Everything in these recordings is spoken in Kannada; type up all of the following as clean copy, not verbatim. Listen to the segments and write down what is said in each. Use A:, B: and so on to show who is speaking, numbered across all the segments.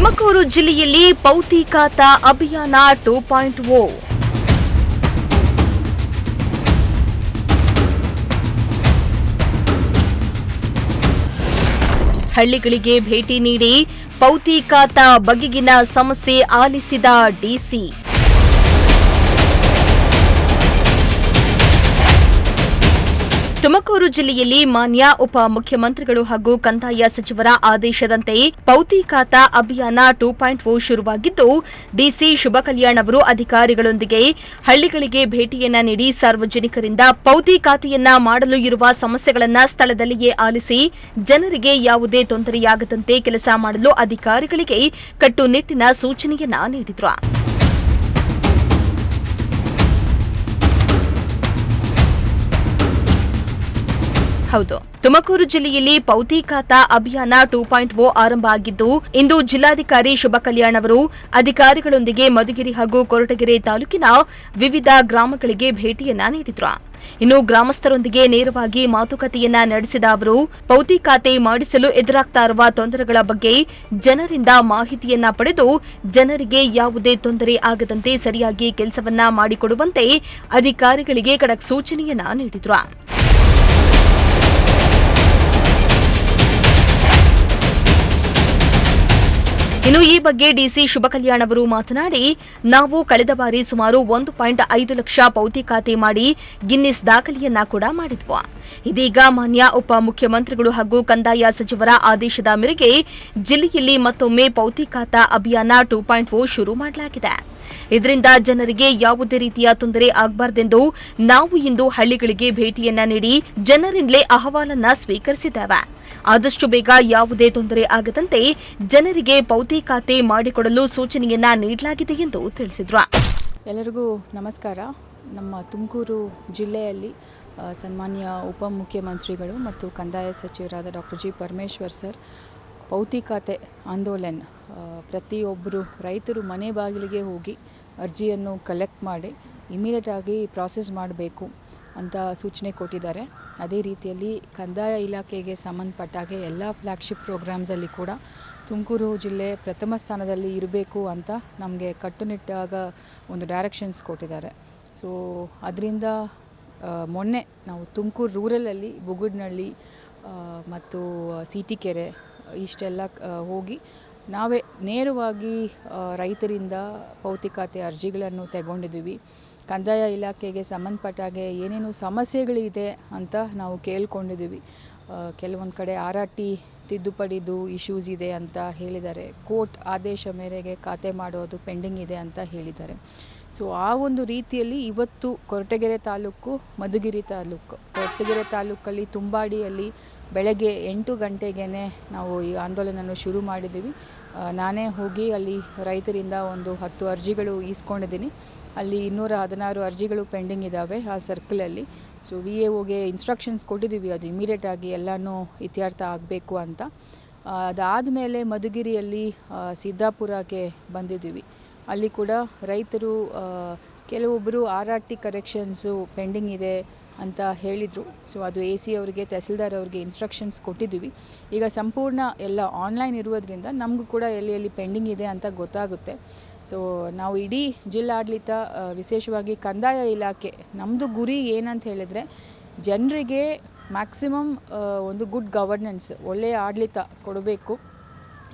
A: ತುಮಕೂರು ಜಿಲ್ಲೆಯಲ್ಲಿ ಪೌತಿಕಾತ ಅಭಿಯಾನ 2.0. ಹಳ್ಳಿಗಳಿಗೆ ಭೇಟಿ ನೀಡಿ ಪೌತಿಕಾತ ಬಗೆಗಿನ ಸಮಸ್ಯೆ ಆಲಿಸಿದ ಡಿಸಿ. ತುಮಕೂರು ಜಿಲ್ಲೆಯಲ್ಲಿ ಮಾನ್ಯ ಉಪಮುಖ್ಯಮಂತ್ರಿಗಳು ಹಾಗೂ ಕಂದಾಯ ಸಚಿವರ ಆದೇಶದಂತೆ ಪೌತಿಕಾತ ಅಭಿಯಾನ 2.0 ಶುರುವಾಗಿದ್ದು, ಡಿಸಿ ಶುಭ ಕಲ್ಯಾಣ್ ಅವರು ಅಧಿಕಾರಿಗಳೊಂದಿಗೆ ಹಳ್ಳಿಗಳಿಗೆ ಭೇಟಿಯನ್ನ ನೀಡಿ ಸಾರ್ವಜನಿಕರಿಂದ ಪೌತಿಕಾತೆಯನ್ನ ಮಾಡಲು ಇರುವ ಸಮಸ್ಯೆಗಳನ್ನು ಸ್ಥಳದಲ್ಲಿಯೇ ಆಲಿಸಿ ಜನರಿಗೆ ಯಾವುದೇ ತೊಂದರೆಯಾಗದಂತೆ ಕೆಲಸ ಮಾಡಲು ಅಧಿಕಾರಿಗಳಿಗೆ ಕಟ್ಟುನಿಟ್ಟಿನ ಸೂಚನೆಯನ್ನ ನೀಡಿದರು. ಹೌದು, ತುಮಕೂರು ಜಿಲ್ಲೆಯಲ್ಲಿ ಪೌತಿಕಾತ ಅಭಿಯಾನ 2.0 ಆರಂಭ ಆಗಿದ್ದು, ಇಂದು ಜಿಲ್ಲಾಧಿಕಾರಿ ಶುಭ ಕಲ್ಯಾಣ್ ಅವರು ಅಧಿಕಾರಿಗಳೊಂದಿಗೆ ಮಧುಗಿರಿ ಹಾಗೂ ಕೊರಟಗೆರೆ ತಾಲೂಕಿನ ವಿವಿಧ ಗ್ರಾಮಗಳಿಗೆ ಭೇಟಿಯನ್ನ ನೀಡಿದ್ರು. ಇನ್ನು ಗ್ರಾಮಸ್ಥರೊಂದಿಗೆ ನೇರವಾಗಿ ಮಾತುಕತೆಯನ್ನ ನಡೆಸಿದ ಅವರು ಪೌತಿಕಾತೆ ಮಾಡಿಸಲು ಎದುರಾಗ್ತಾ ಇರುವ ತೊಂದರೆಗಳ ಬಗ್ಗೆ ಜನರಿಂದ ಮಾಹಿತಿಯನ್ನ ಪಡೆದು ಜನರಿಗೆ ಯಾವುದೇ ತೊಂದರೆ ಆಗದಂತೆ ಸರಿಯಾಗಿ ಕೆಲಸವನ್ನ ಮಾಡಿಕೊಡುವಂತೆ ಅಧಿಕಾರಿಗಳಿಗೆ ಖಡಕ್ ಸೂಚನೆಯನ್ನ ನೀಡಿದ್ರು. ಇನ್ನು ಈ ಬಗ್ಗೆ ಡಿಸಿ ಶುಭ ಕಲ್ಯಾಣ್ ಅವರು ಮಾತನಾಡಿ, ನಾವು ಕಳೆದ ಬಾರಿ ಸುಮಾರು 1.5 ಲಕ್ಷ ಪೌತಿಕಾತೆ ಮಾಡಿ ಗಿನ್ನಿಸ್ ದಾಖಲೆಯನ್ನ ಕೂಡ ಮಾಡಿದ್ವು. ಇದೀಗ ಮಾನ್ಯ ಉಪಮುಖ್ಯಮಂತ್ರಿಗಳು ಹಾಗೂ ಕಂದಾಯ ಸಚಿವರ ಆದೇಶದ ಮೇರೆಗೆ ಜಿಲ್ಲೆಯಲ್ಲಿ ಮತ್ತೊಮ್ಮೆ ಪೌತಿಕಾತ ಅಭಿಯಾನ 2.0 ಶುರು ಮಾಡಲಾಗಿದೆ. ಇದರಿಂದ ಜನರಿಗೆ ಯಾವುದೇ ರೀತಿಯ ತೊಂದರೆ ಆಗಬಾರದೆಂದು ನಾವು ಇಂದು ಹಳ್ಳಿಗಳಿಗೆ ಭೇಟಿಯನ್ನ ನೀಡಿ ಜನರಿಂದಲೇ ಅಹವಾಲನ್ನ ಸ್ವೀಕರಿಸಿದ್ದೇವೆ. ಆದಷ್ಟು ಬೇಗ ಯಾವುದೇ ತೊಂದರೆ ಆಗದಂತೆ ಜನರಿಗೆ ಪೌತಿಕಾತೆ ಮಾಡಿಕೊಡಲು ಸೂಚನೆಯನ್ನ ನೀಡಲಾಗಿದೆ ಎಂದು ತಿಳಿಸಿದರು.
B: ಎಲ್ಲರಿಗೂ ನಮಸ್ಕಾರ. ನಮ್ಮ ತುಮಕೂರು ಜಿಲ್ಲೆಯಲ್ಲಿ ಸನ್ಮಾನ್ಯ ಉಪಮುಖ್ಯಮಂತ್ರಿಗಳು ಮತ್ತು ಕಂದಾಯ ಸಚಿವರಾದ ಡಾಕ್ಟರ್ ಜಿ ಪರಮೇಶ್ವರ್ ಸರ್ ಪೌತಿಕಾತೆ ಆಂದೋಲನ ಪ್ರತಿಯೊಬ್ಬರು ರೈತರು ಮನೆ ಬಾಗಿಲಿಗೆ ಹೋಗಿ ಅರ್ಜಿಯನ್ನು ಕಲೆಕ್ಟ್ ಮಾಡಿ ಇಮಿಡಿಯೇಟಾಗಿ ಪ್ರಾಸೆಸ್ ಮಾಡಬೇಕು ಅಂತ ಸೂಚನೆ ಕೊಟ್ಟಿದ್ದಾರೆ. ಅದೇ ರೀತಿಯಲ್ಲಿ ಕಂದಾಯ ಇಲಾಖೆಗೆ ಸಂಬಂಧಪಟ್ಟಾಗೆ ಎಲ್ಲ ಫ್ಲ್ಯಾಗ್ಶಿಪ್ ಪ್ರೋಗ್ರಾಮ್ಸಲ್ಲಿ ಕೂಡ ತುಮಕೂರು ಜಿಲ್ಲೆ ಪ್ರಥಮ ಸ್ಥಾನದಲ್ಲಿ ಇರಬೇಕು ಅಂತ ನಮಗೆ ಕಟ್ಟುನಿಟ್ಟಾಗ ಒಂದು ಡೈರೆಕ್ಷನ್ಸ್ ಕೊಟ್ಟಿದ್ದಾರೆ. ಸೊ ಅದರಿಂದ ಮೊನ್ನೆ ನಾವು ತುಮಕೂರು ರೂರಲಲ್ಲಿ ಬುಗುಡ್ನಳ್ಳಿ ಮತ್ತು ಸಿಟಿಕೆರೆ ಇಷ್ಟೆಲ್ಲ ಹೋಗಿ ನಾವೇ ನೇರವಾಗಿ ರೈತರಿಂದ ಪೌತಿಕಾತೆ ಅರ್ಜಿಗಳನ್ನು ತಗೊಂಡಿದ್ದೀವಿ. ಕಂದಾಯ ಇಲಾಖೆಗೆ ಸಂಬಂಧಪಟ್ಟಾಗೆ ಏನೇನು ಸಮಸ್ಯೆಗಳಿದೆ ಅಂತ ನಾವು ಕೇಳ್ಕೊಂಡಿದ್ದೀವಿ. ಕೆಲವೊಂದು ಕಡೆ RRT ತಿದ್ದುಪಡಿದು ಇಶ್ಯೂಸ್ ಇದೆ ಅಂತ ಹೇಳಿದ್ದಾರೆ. ಕೋರ್ಟ್ ಆದೇಶ ಮೇರೆಗೆ ಖಾತೆ ಮಾಡೋದು ಪೆಂಡಿಂಗ್ ಇದೆ ಅಂತ ಹೇಳಿದ್ದಾರೆ. ಸೊ ಆ ಒಂದು ರೀತಿಯಲ್ಲಿ ಇವತ್ತು ಕೊರಟಗೆರೆ ತಾಲೂಕು, ಮಧುಗಿರಿ ತಾಲೂಕು, ಕೊರಟಗೆರೆ ತಾಲೂಕಲ್ಲಿ ತುಂಬಾಡಿಯಲ್ಲಿ ಬೆಳಗ್ಗೆ 8 ಗಂಟೆಗೆ ನಾವು ಈ ಆಂದೋಲನವನ್ನು ಶುರು ಮಾಡಿದ್ದೀವಿ. ನಾನೇ ಹೋಗಿ ಅಲ್ಲಿ ರೈತರಿಂದ ಒಂದು 10 ಅರ್ಜಿಗಳು ಈಸ್ಕೊಂಡಿದ್ದೀನಿ. ಅಲ್ಲಿ 216 ಅರ್ಜಿಗಳು ಪೆಂಡಿಂಗ್ ಇದ್ದಾವೆ ಆ ಸರ್ಕಲಲ್ಲಿ. ಸೊ VAOಗೆ ಇನ್ಸ್ಟ್ರಕ್ಷನ್ಸ್ ಕೊಟ್ಟಿದ್ದೀವಿ, ಅದು ಇಮಿಡಿಯೇಟಾಗಿ ಎಲ್ಲನೂ ಇತ್ಯರ್ಥ ಆಗಬೇಕು ಅಂತ. ಅದಾದಮೇಲೆ ಮಧುಗಿರಿಯಲ್ಲಿ ಸಿದ್ದಾಪುರಕ್ಕೆ ಬಂದಿದ್ದೀವಿ. ಅಲ್ಲಿ ಕೂಡ ರೈತರು ಕೆಲವೊಬ್ಬರು RRT ಕರೆಕ್ಷನ್ಸು ಪೆಂಡಿಂಗ್ ಇದೆ ಅಂತ ಹೇಳಿದರು. ಸೊ ಅದು AC ಅವರಿಗೆ, ತಹಸೀಲ್ದಾರ್ ಅವರಿಗೆ ಇನ್ಸ್ಟ್ರಕ್ಷನ್ಸ್ ಕೊಟ್ಟಿದ್ದೀವಿ. ಈಗ ಸಂಪೂರ್ಣ ಎಲ್ಲ ಆನ್ಲೈನ್ ಇರುವುದರಿಂದ ನಮಗೂ ಕೂಡ ಎಲ್ಲಿ ಪೆಂಡಿಂಗ್ ಇದೆ ಅಂತ ಗೊತ್ತಾಗುತ್ತೆ. ಸೊ ನಾವು ಇಡೀ ಜಿಲ್ಲಾಡಳಿತ, ವಿಶೇಷವಾಗಿ ಕಂದಾಯ ಇಲಾಖೆ, ನಮ್ಮದು ಗುರಿ ಏನಂತ ಹೇಳಿದರೆ ಜನರಿಗೆ ಮ್ಯಾಕ್ಸಿಮಮ್ ಒಂದು ಗುಡ್ ಗವರ್ನೆನ್ಸ್, ಒಳ್ಳೆಯ ಆಡಳಿತ ಕೊಡಬೇಕು.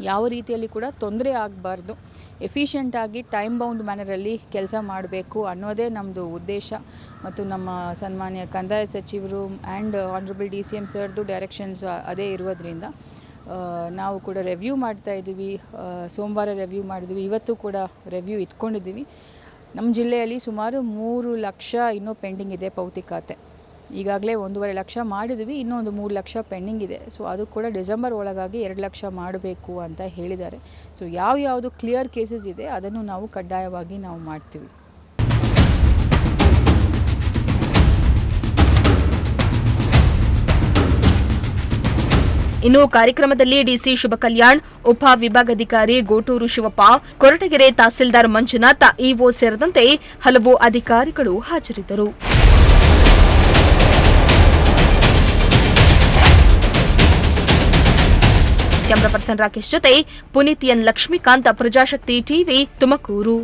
B: ಯಾವ ರೀತಿಯಲ್ಲಿ ಕೂಡ ತೊಂದರೆ ಆಗಬಾರ್ದು, ಎಫಿಷಿಯೆಂಟಾಗಿ ಟೈಮ್ ಬೌಂಡ್ ಮ್ಯಾನರಲ್ಲಿ ಕೆಲಸ ಮಾಡಬೇಕು ಅನ್ನೋದೇ ನಮ್ಮದು ಉದ್ದೇಶ. ಮತ್ತು ನಮ್ಮ ಸನ್ಮಾನ್ಯ ಕಂದಾಯ ಸಚಿವರು ಆ್ಯಂಡ್ ಆನರಬಲ್ DCM ಸರ್ದು ಡೈರೆಕ್ಷನ್ಸ್ ಅದೇ ಇರೋದ್ರಿಂದ ನಾವು ಕೂಡ ರಿವ್ಯೂ ಮಾಡ್ತಾಯಿದ್ದೀವಿ. ಸೋಮವಾರ ರಿವ್ಯೂ ಮಾಡಿದ್ವಿ, ಇವತ್ತು ಕೂಡ ರಿವ್ಯೂ ಇಟ್ಕೊಂಡಿದ್ದೀವಿ. ನಮ್ಮ ಜಿಲ್ಲೆಯಲ್ಲಿ ಸುಮಾರು 3 ಲಕ್ಷ ಇನ್ನೂ ಪೆಂಡಿಂಗ್ ಇದೆ ಪೌತಿಕಾತೆ. ಈಗಾಗಲೇ 1.5 ಲಕ್ಷ ಮಾಡಿದ್ವಿ, ಇನ್ನೊಂದು 3 ಲಕ್ಷ ಪೆಂಡಿಂಗ್ ಇದೆ. ಸೊ ಅದು ಕೂಡ ಡಿಸೆಂಬರ್ ಒಳಗಾಗಿ 2 ಲಕ್ಷ ಮಾಡಬೇಕು ಅಂತ ಹೇಳಿದ್ದಾರೆ. ಸೊ ಯಾವುದು ಕ್ಲಿಯರ್ ಕೇಸಸ್ ಇದೆ ಅದನ್ನು ನಾವು ಕಡ್ಡಾಯವಾಗಿ ನಾವು ಮಾಡ್ತೀವಿ.
A: ಇನ್ನು ಕಾರ್ಯಕ್ರಮದಲ್ಲಿ ಡಿಸಿ ಶುಭ ಕಲ್ಯಾಣ್, ಉಪ ವಿಭಾಗಾಧಿಕಾರಿ ಗೋಟೂರು ಶಿವಪ್ಪ, ಕೊರಟಗೆರೆ ತಹಸೀಲ್ದಾರ್ ಮಂಜುನಾಥ್, ಇಒ ಸೇರಿದಂತೆ ಹಲವು ಅಧಿಕಾರಿಗಳು ಹಾಜರಿದ್ದರು. ಕ್ಯಾಮರಾ ಪರ್ಸನ್ ರಾಕೇಶ್ ಜೊತೆ ಪುನೀತ್ ಎನ್ ಲಕ್ಷ್ಮೀಕಾಂತ್, ಪ್ರಜಾಶಕ್ತಿ ಟಿವಿ, ತುಮಕೂರು.